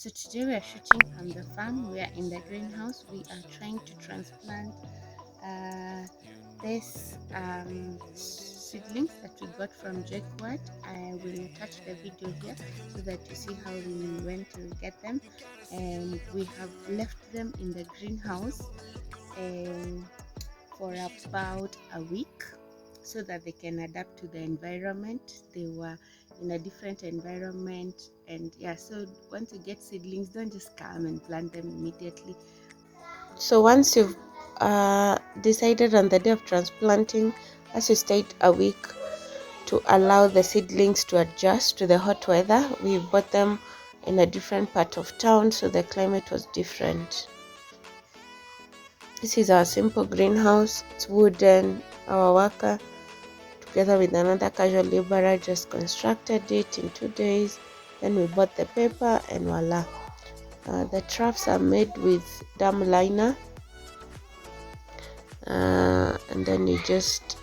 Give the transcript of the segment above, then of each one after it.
So today we are shooting from the farm. We are in the greenhouse. We are trying to transplant this seedlings that we got from Jaguar. I will attach the video here so that you see how we went to get them, and we have left them in the greenhouse for about a week so that they can adapt to the environment. They were in a different environment, and yeah, so once you get seedlings, don't just come and plant them immediately. So once you've decided on the day of transplanting, as you stayed a week to allow the seedlings to adjust to the hot weather. We bought them in a different part of town, so the climate was different. This is our simple greenhouse. It's wooden. Our worker, together with another casual laborer, just constructed it in 2 days. Then we bought the paper and voila. The troughs are made with dam liner, and then you just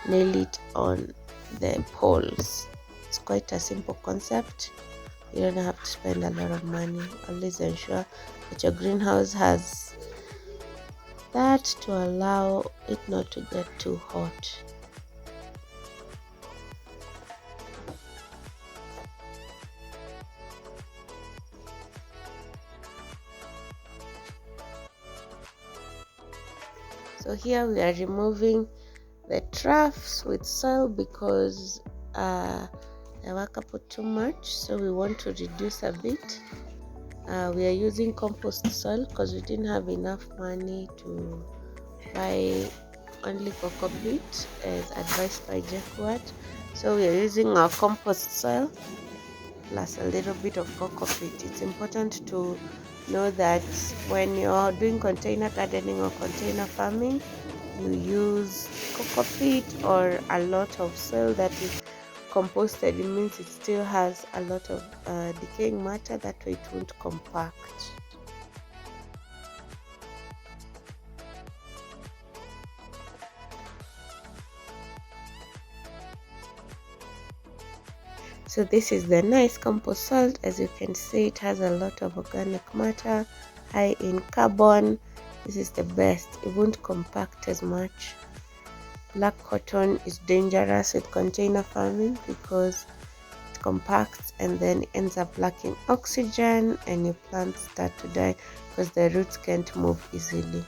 nail it on the poles. It's quite a simple concept. You don't have to spend a lot of money. Always ensure that your greenhouse has that to allow it not to get too hot. So here we are removing the troughs with soil because the worker put too much, so we want to reduce a bit. We are using compost soil because we didn't have enough money to buy only cocoa peat as advised by Jaguar. So we are using our compost soil plus a little bit of cocoa peat. It's important to know that when you're doing container gardening or container farming, you use cocoa peat or a lot of soil that is composted. It means it still has a lot of decaying matter, that way it won't compact. So this is the nice compost salt. As you can see, it has a lot of organic matter, high in carbon. This is the best. It won't compact as much. Black cotton is dangerous with container farming because it compacts and then ends up lacking oxygen, and your plants start to die because the roots can't move easily.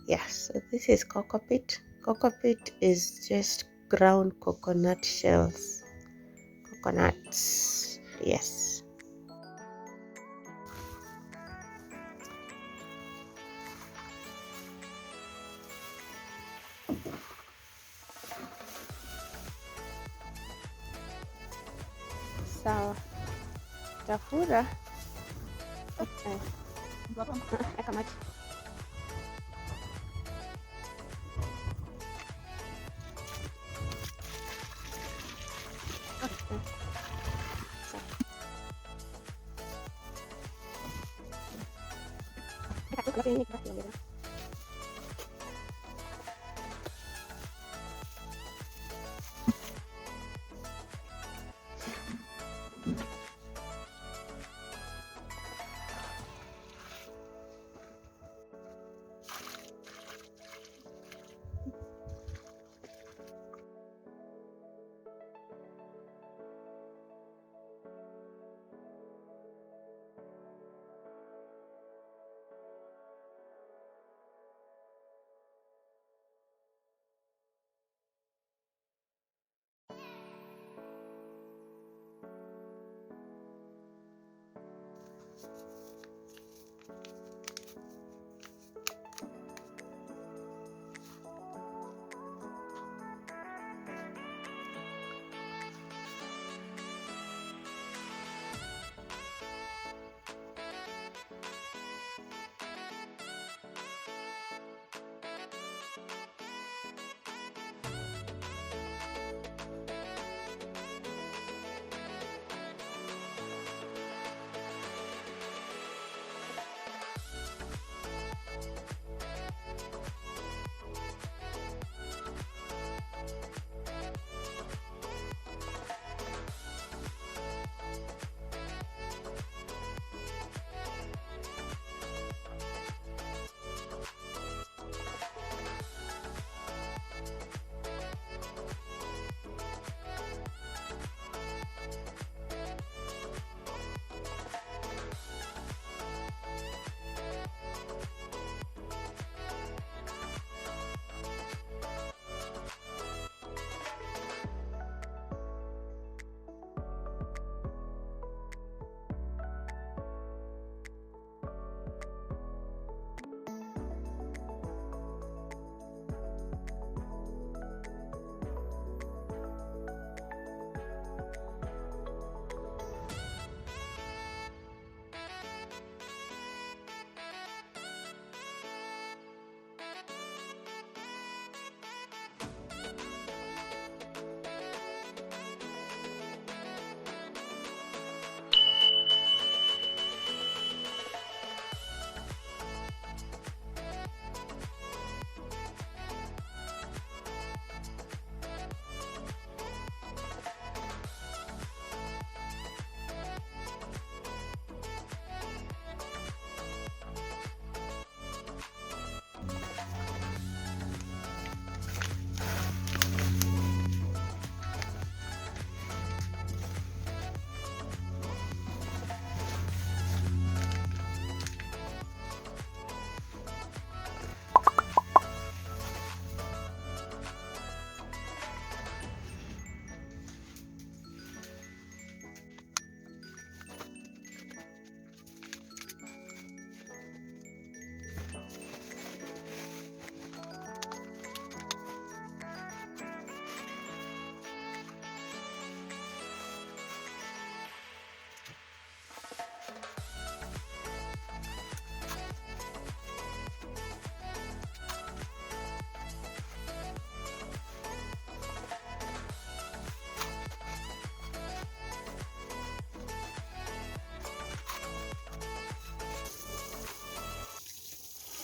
Yes, so this is cocoa peat. Cocoa peat is just ground coconut shells. Coconuts, yes. Sawa, tafura eka maji.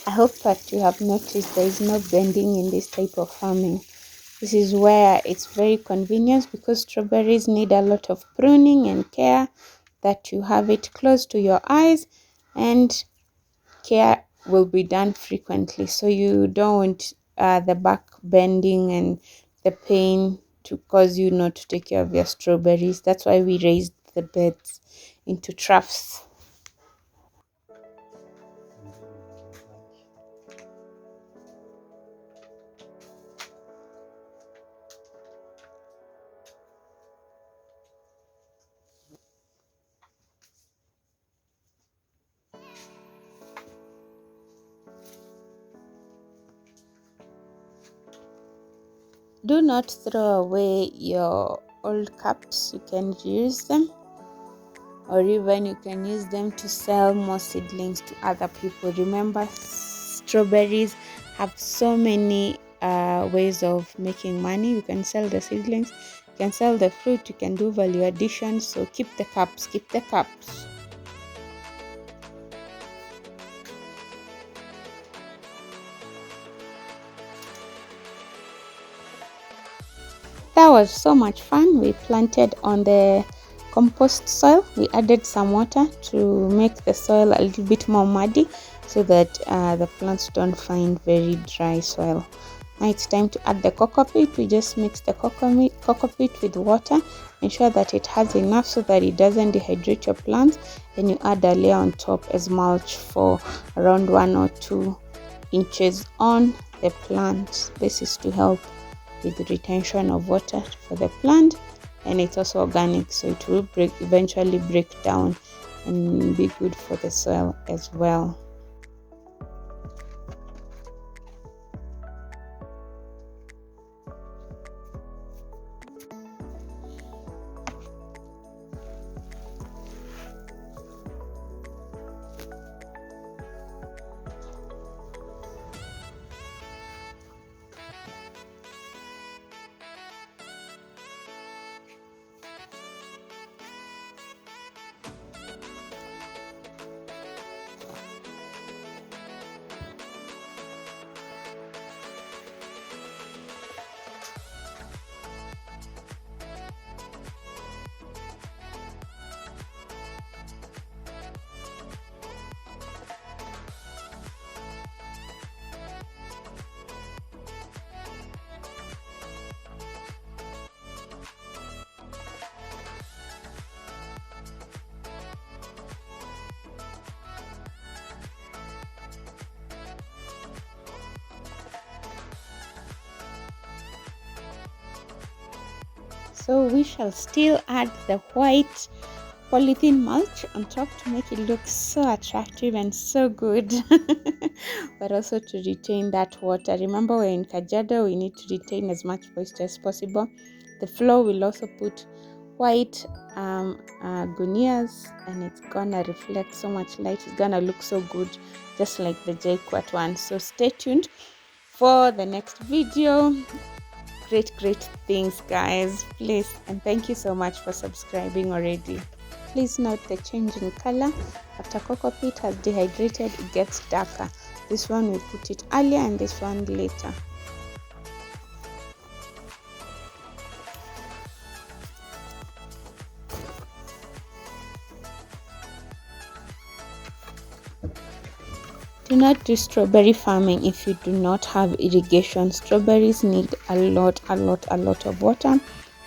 I hope that you have noticed there is no bending in this type of farming. This is where it's very convenient because strawberries need a lot of pruning and care, that you have it close to your eyes, and care will be done frequently, so you don't want the back bending and the pain to cause you not to take care of your strawberries. That's why we raised the beds into troughs. Do not throw away your old cups. You can reuse them, or even you can use them to sell more seedlings to other people. Remember, strawberries have so many ways of making money. You can sell the seedlings, you can sell the fruit, you can do value addition. So keep the cups, keep the cups. That was so much fun. We planted on the compost soil. We added some water to make the soil a little bit more muddy so that the plants don't find very dry soil. Now it's time to add the cocoa peat. We just mix the cocoa peat with water. Ensure that it has enough so that it doesn't dehydrate your plants. Then you add a layer on top as mulch for around 1 or 2 inches on the plant. This is to help with the retention of water for the plant, and it's also organic, so it will eventually break down and be good for the soil as well. So we shall still add the white polythene mulch on top to make it look so attractive and so good, but also to retain that water. Remember, we're in Kajiado, we need to retain as much moisture as possible. The floor will also put white gunias, and it's gonna reflect so much light. It's gonna look so good, just like the Jayquat one. So stay tuned for the next video. Great things, guys, please, and thank you so much for subscribing already. Please note the change in color. After cocoa peat has dehydrated, it gets darker. This one we put it earlier and this one later. Do not do strawberry farming if you do not have irrigation. Strawberries need a lot of water,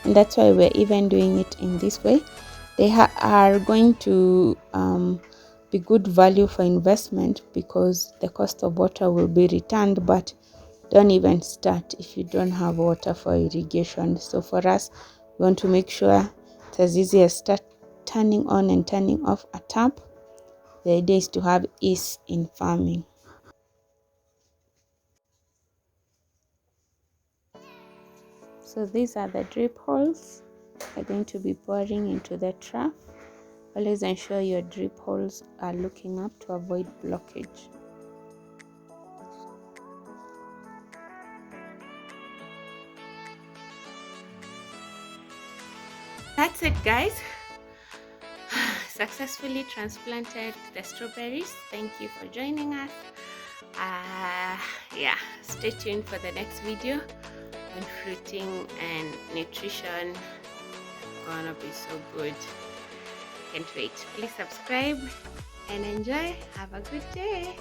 and that's why we're even doing it in this way. They are going to be good value for investment because the cost of water will be returned, but don't even start if you don't have water for irrigation. So for us, we want to make sure it's as easy as turning on and turning off a tap. The idea is to have ease in farming. So these are the drip holes we're going to be pouring into the trough. Always ensure your drip holes are looking up to avoid blockage. That's it, guys. Successfully transplanted the strawberries. Thank you for joining us. Yeah, stay tuned for the next video on fruiting and nutrition. Gonna be so good. Can't wait. Please subscribe and enjoy. Have a good day.